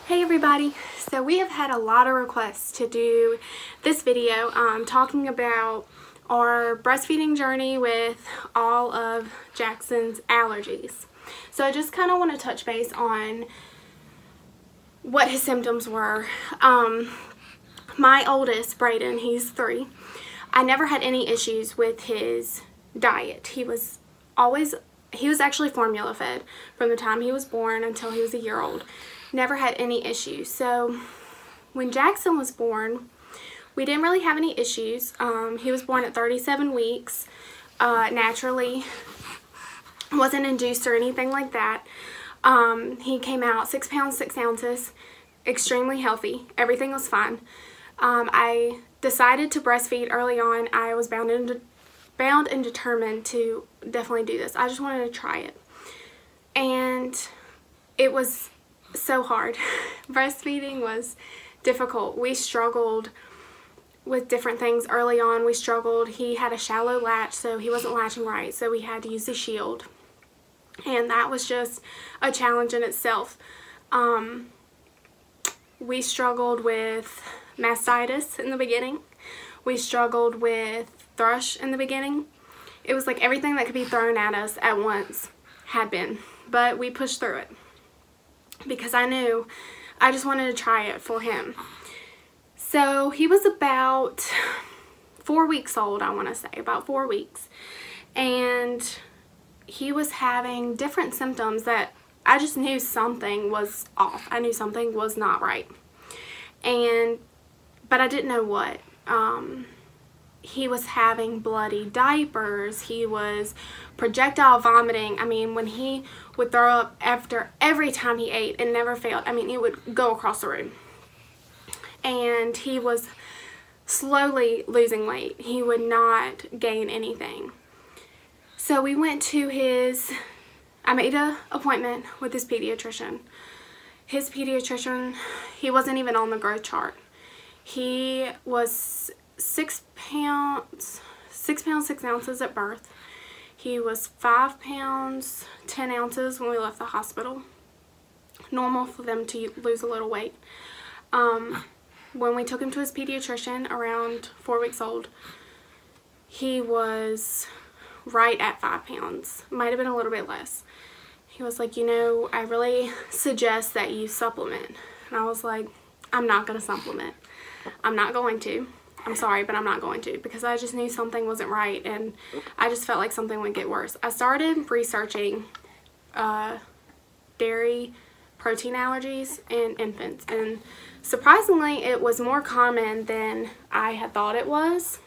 Hey everybody, so we have had a lot of requests to do this video talking about our breastfeeding journey with all of Jackson's allergies. So I just kind of want to touch base on what his symptoms were. My oldest, Braden, he's 3. I never had any issues with his diet. He was actually formula fed from the time he was born until he was a year old. Never had any issues. So when Jackson was born, we didn't really have any issues. He was born at 37 weeks, naturally, wasn't induced or anything like that. He came out 6 pounds 6 ounces, extremely healthy. Everything was fine. I decided to breastfeed early on. I was bound and determined to definitely do this. I just wanted to try it, and it was so hard. Breastfeeding was difficult. We struggled with different things early on. We struggled. He had a shallow latch, so he wasn't latching right, so we had to use the shield, and that was just a challenge in itself. We struggled with mastitis in the beginning. We struggled with thrush in the beginning. It was like everything that could be thrown at us at once had been, but we pushed through it because I knew I just wanted to try it for him. So he was about 4 weeks old, I want to say, about 4 weeks, and he was having different symptoms that I just knew something was off. I knew something was not right, but I didn't know what. He was having bloody diapers. He was projectile vomiting. I mean, when he would throw up after every time he ate, it never failed. I mean, it would go across the room. And he was slowly losing weight. He would not gain anything. So we went to I made an appointment with his pediatrician. His pediatrician, he wasn't even on the growth chart. He was 6 pounds 6 ounces at birth. He was 5 pounds 10 ounces when we left the hospital. Normal for them to lose a little weight. When we took him to his pediatrician around 4 weeks old, he was right at 5 pounds. Might have been a little bit less. He was like, you know, I really suggest that you supplement. And I was like, I'm not going to supplement. I'm not going to. I'm sorry, but I'm not going to, because I just knew something wasn't right, and I just felt like something would get worse. I started researching dairy protein allergies in infants, and surprisingly, it was more common than I had thought it was.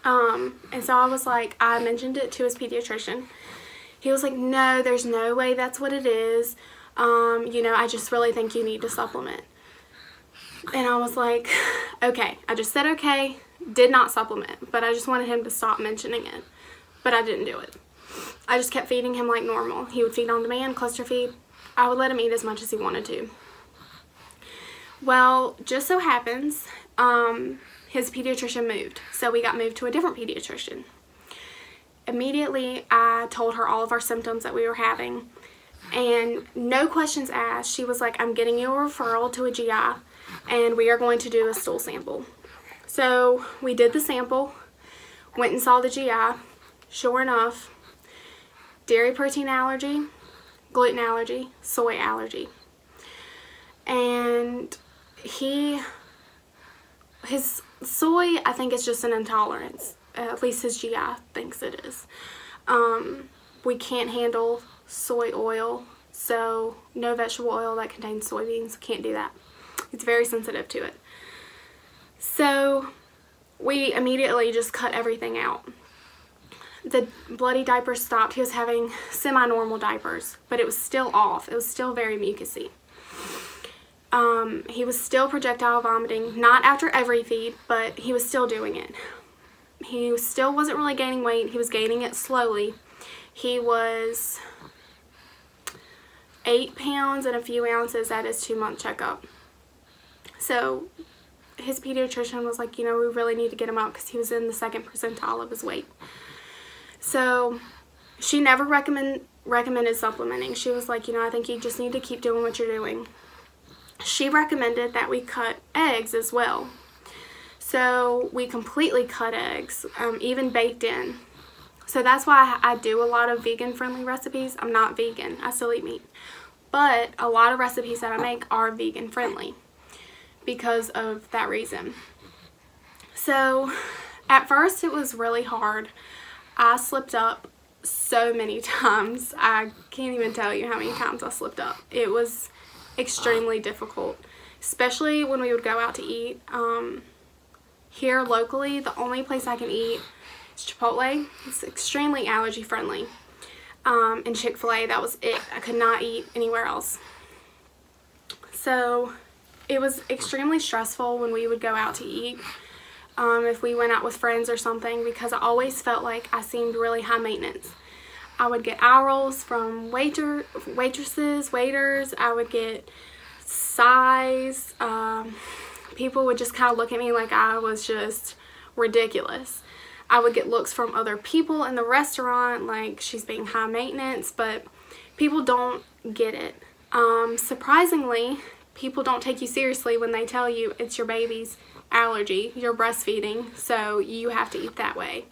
And so I was like, I mentioned it to his pediatrician. He was like, no, there's no way that's what it is. You know, I just really think you need to supplement. And I was like, okay. I just said okay, did not supplement, but I just wanted him to stop mentioning it. But I didn't do it. I just kept feeding him like normal. He would feed on demand, cluster feed. I would let him eat as much as he wanted to. Well, just so happens, his pediatrician moved. So we got moved to a different pediatrician. Immediately, I told her all of our symptoms that we were having. And no questions asked, she was like, I'm getting you a referral to a GI, and we are going to do a stool sample. So we did the sample, went and saw the GI. Sure enough, dairy protein allergy, gluten allergy, soy allergy. And his soy, I think it's just an intolerance. At least his GI thinks it is. We can't handle soy oil, so no vegetable oil that contains soybeans, can't do that. It's very sensitive to it. So we immediately just cut everything out. The bloody diapers stopped. He was having semi-normal diapers, but it was still off. It was still very mucousy. He was still projectile vomiting, not after every feed, but he was still doing it. He still wasn't really gaining weight. He was gaining it slowly. He was 8 pounds and a few ounces at his 2-month checkup. So his pediatrician was like, you know, we really need to get him up because he was in the 2nd percentile of his weight. So she never recommended supplementing. She was like, you know, I think you just need to keep doing what you're doing. she recommended that we cut eggs as well. So we completely cut eggs, even baked in. So that's why I do a lot of vegan friendly recipes. I'm not vegan, I still eat meat. But a lot of recipes that I make are vegan friendly because of that reason. So at first it was really hard. I slipped up so many times. I can't even tell you how many times I slipped up. It was extremely difficult, especially when we would go out to eat. Here locally, the only place I can eat is Chipotle. It's extremely allergy friendly. And Chick-fil-A, that was it. I could not eat anywhere else. So it was extremely stressful when we would go out to eat. If we went out with friends or something, because I always felt like I seemed really high maintenance. I would get eye rolls from waitresses, waiters. I would get sighs. People would just kind of look at me like I was just ridiculous. I would get looks from other people in the restaurant like she's being high maintenance, but people don't get it. Surprisingly, people don't take you seriously when they tell you it's your baby's allergy, you're breastfeeding, so you have to eat that way.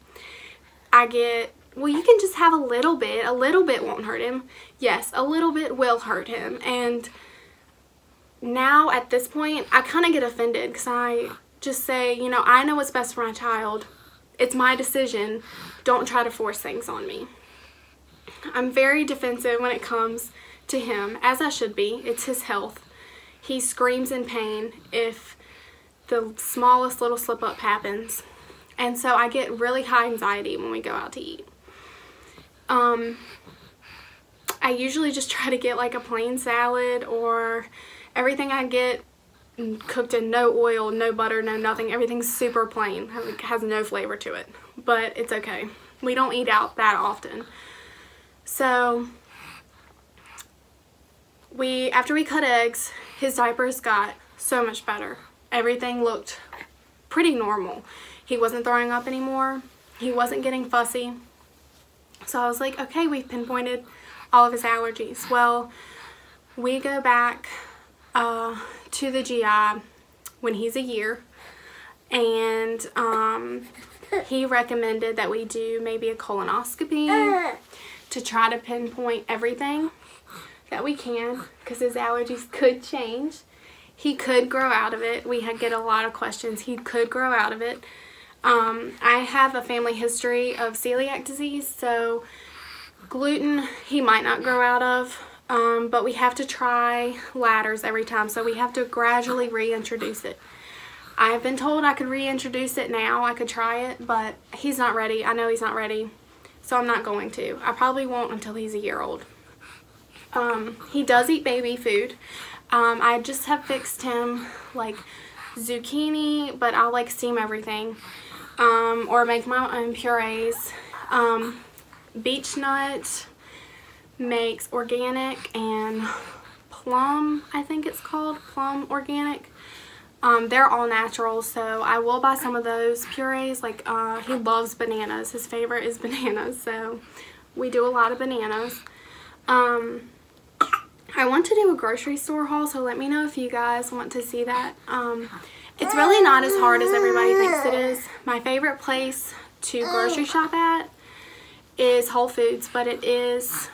I get, well, you can just have a little bit won't hurt him. Yes, a little bit will hurt him. And now at this point, I kind of get offended because I just say, you know, I know what's best for my child. It's my decision. Don't try to force things on me. I'm very defensive when it comes to him, as I should be. It's his health. He screams in pain if the smallest little slip up happens. And so I get really high anxiety when we go out to eat. I usually just try to get like a plain salad, or everything I get cooked in no oil, no butter, no nothing. Everything's super plain. It has no flavor to it. But it's okay. We don't eat out that often. So after we cut eggs, his diapers got so much better. Everything looked pretty normal. He wasn't throwing up anymore. He wasn't getting fussy. So I was like, okay, we've pinpointed all of his allergies. Well, we go back to the GI when he's a year, and he recommended that we do maybe a colonoscopy to try to pinpoint everything that we can, because his allergies could change. He could grow out of it. We get a lot of questions. He could grow out of it. I have a family history of celiac disease, so gluten he might not grow out of, but we have to try ladders every time, so we have to gradually reintroduce it. I've been told I could reintroduce it now. I could try it, but he's not ready. I know he's not ready, so I'm not going to. I probably won't until he's a year old. He does eat baby food. I just have fixed him like zucchini, but I'll like steam everything, or make my own purees. Beech Nut makes organic and plum, I think it's called, plum organic. They're all natural, so I will buy some of those purees. Like he loves bananas. His favorite is bananas, so we do a lot of bananas. I want to do a grocery store haul, so let me know if you guys want to see that. It's really not as hard as everybody thinks it is. My favorite place to grocery shop at is Whole Foods, but it is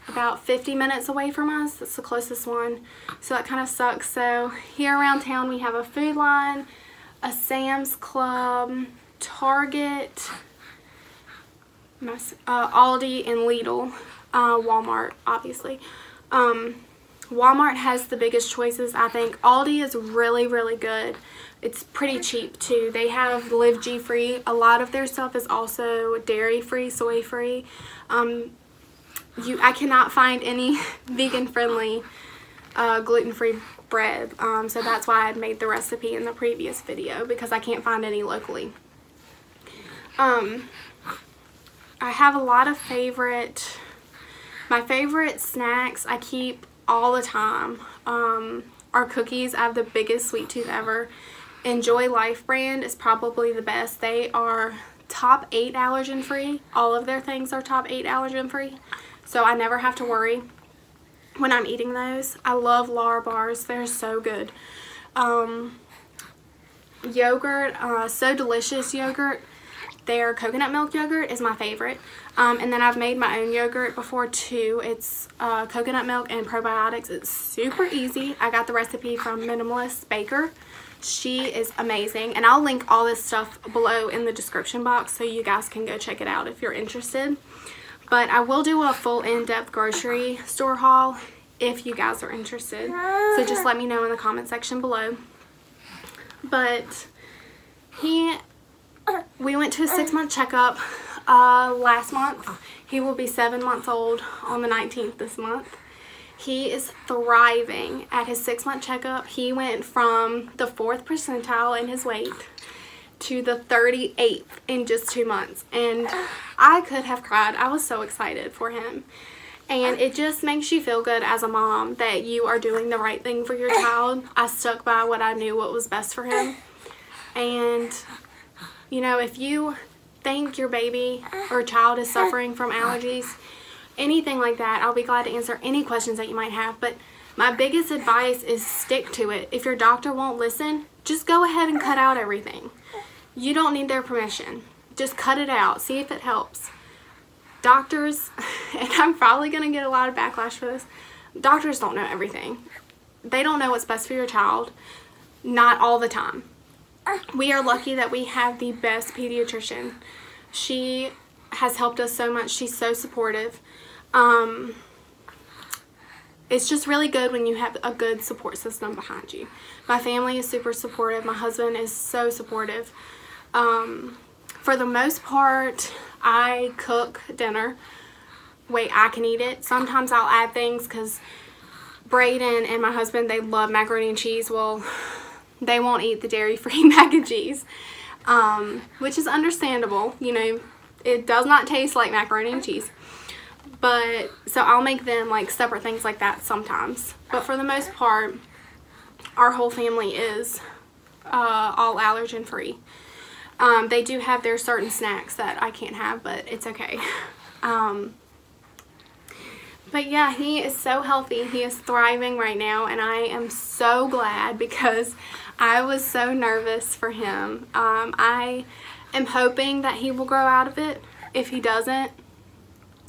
about 50 minutes away from us. That's the closest one, so that kind of sucks. So here around town we have a Food Line, a Sam's Club, Target, Aldi, and Lidl. Walmart, obviously. Walmart has the biggest choices, I think. Aldi is really, really good. It's pretty cheap too. They have Live G free. A lot of their stuff is also dairy free, soy free. I cannot find any vegan friendly gluten free bread, so that's why I made the recipe in the previous video, because I can't find any locally. I have a lot of my favorite snacks I keep all the time are cookies. I have the biggest sweet tooth ever. Enjoy Life brand is probably the best. They are top 8 allergen free. All of their things are top 8 allergen free, so I never have to worry. when I'm eating those. I love Lar bars. They're so good. Yogurt, So Delicious yogurt. Their coconut milk yogurt is my favorite. And then I've made my own yogurt before too. It's coconut milk and probiotics. It's super easy. I got the recipe from Minimalist Baker. She is amazing. And I'll link all this stuff below in the description box so you guys can go check it out if you're interested. But I will do a full in-depth grocery store haul if you guys are interested. So just let me know in the comment section below. But we went to a 6-month checkup last month. He will be 7 months old on the 19th this month. He is thriving at his 6-month checkup. He went from the 4th percentile in his weight to the 38th in just 2 months. And I could have cried. I was so excited for him. And it just makes you feel good as a mom that you are doing the right thing for your child. I stuck by what I knew what was best for him. And, you know, if you think your baby or child is suffering from allergies, anything like that, I'll be glad to answer any questions that you might have. But my biggest advice is stick to it. If your doctor won't listen, just go ahead and cut out everything. You don't need their permission. Just cut it out. See if it helps. Doctors, and I'm probably going to get a lot of backlash for this, doctors don't know everything. They don't know what's best for your child. Not all the time. We are lucky that we have the best pediatrician. She has helped us so much. She's so supportive. It's just really good when you have a good support system behind you. My family is super supportive. My husband is so supportive. For the most part, I cook dinner. Wait, I can eat it. Sometimes I'll add things because Brayden and my husband, they love macaroni and cheese. Well, they won't eat the dairy-free mac and cheese, which is understandable. You know, it does not taste like macaroni and cheese. But, so I'll make them like separate things like that sometimes. But for the most part, our whole family is all allergen-free. They do have their certain snacks that I can't have, but it's okay. But yeah, he is so healthy. He is thriving right now, and I am so glad because I was so nervous for him. I am hoping that he will grow out of it. If he doesn't,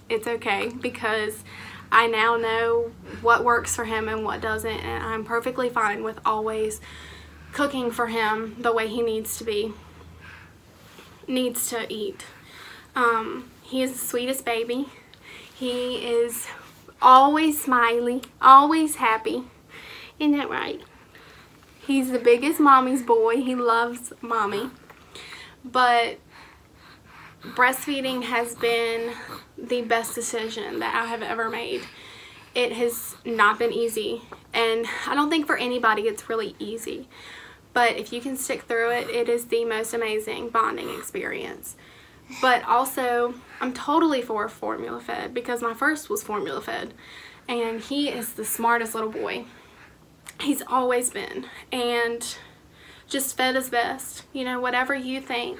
it's okay because I now know what works for him and what doesn't, and I'm perfectly fine with always cooking for him the way he needs to eat. He is the sweetest baby. He is always smiley, always happy. Isn't that right? He's the biggest mommy's boy. He loves mommy. But breastfeeding has been the best decision that I have ever made. It has not been easy, and I don't think for anybody it's really easy. But if you can stick through it, it is the most amazing bonding experience. But also, I'm totally for formula fed because my first was formula fed. And he is the smartest little boy. He's always been. And just fed is best. You know, whatever you think.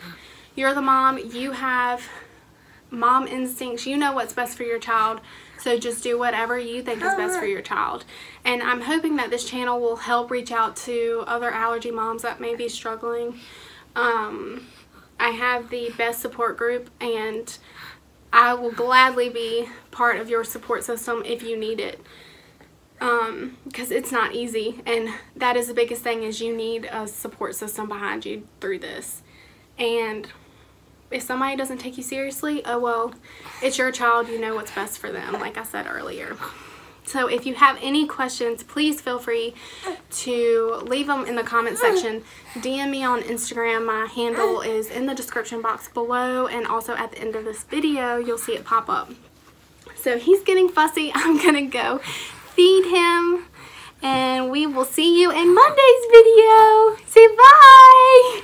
You're the mom. You have mom instincts. You know what's best for your child. So just do whatever you think is best for your child. And I'm hoping that this channel will help reach out to other allergy moms that may be struggling. I have the best support group, and I will gladly be part of your support system if you need it. Because it's not easy, and that is the biggest thing, is you need a support system behind you through this. And if somebody doesn't take you seriously, oh well, it's your child, you know what's best for them, like I said earlier. So if you have any questions, please feel free to leave them in the comment section. DM me on Instagram. My handle is in the description box below, and also at the end of this video, you'll see it pop up. So he's getting fussy. I'm gonna go feed him, and we will see you in Monday's video. Say bye!